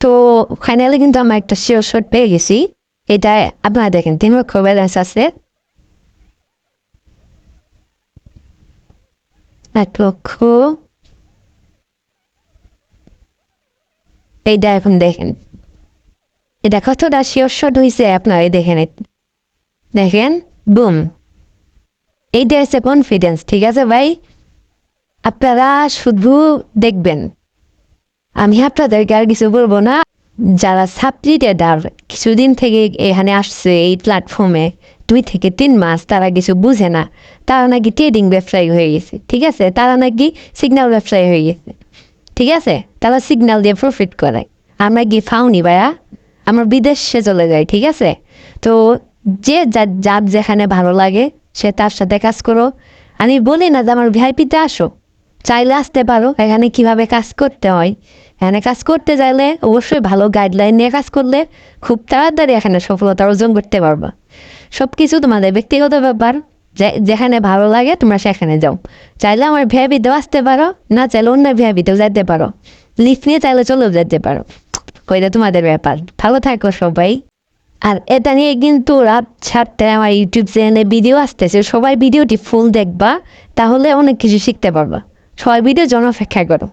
তো ফাইনালি কিন্তু আমরা একটা শিওর শট পেয়ে গেছি। এটা আপনারা দেখেন 3 লক্ষ ব্যালেন্স আছে, 1 লক্ষ। এইটা এখন দেখেন এটা কতটা শিওর শট হয়েছে, আপনারা দেখেন দেখেন বুম। এইটা হচ্ছে কনফিডেন্স, ঠিক আছে ভাই? আপনারা শুধু দেখবেন, আমি আপনাদেরকে আর কিছু বলবো না। যারা সাপ্লি ট্রেডার কিছুদিন থেকে এখানে আসছে এই প্ল্যাটফর্মে 2 থেকে 3 মাস, তারা কিছু বুঝে না। তারা নাকি ট্রেডিং ব্যবসায়ী হয়ে গেছে, ঠিক আছে? তারা নাকি সিগন্যাল ব্যবসায়ী হয়ে গেছে, ঠিক আছে? তারা সিগন্যাল দিয়ে প্রফিট করে। আমরা কি ফাউনি ভাইয়া, আমরা বিদেশে চলে যাই, ঠিক আছে? তো যে যার যেখানে ভালো লাগে সে তার সাথে কাজ করো। আমি বলি না যে আমার ভিআইপিতে আসো, চাইলে আসতে পারো। এখানে কিভাবে কাজ করতে হয়, এখানে কাজ করতে চাইলে অবশ্যই ভালো গাইডলাইন নিয়ে কাজ করলে খুব তাড়াতাড়ি এখানে সফলতা অর্জন করতে পারবা। সব কিছু তোমাদের ব্যক্তিগত ব্যাপার, যেখানে ভালো লাগে তোমরা সেখানে যাও। চাইলে আমার ভিআইপিতেও আসতে পারো, না চাইলে অন্য ভিআইপিতেও যেতে পারো, লিফট নিয়ে চাইলে চলেও যেতে পারো। কইটা তোমাদের ব্যাপার। ভালো থাকো সবাই। আর এটা নিয়ে কিন্তু রাত 7টায় আমার ইউটিউব চ্যানেলে ভিডিও আসতেছে, সবাই ভিডিওটি ফুল দেখবা, তাহলে অনেক কিছু শিখতে পারবা। সবাই ভিডিওর জন্য অপেক্ষা করো।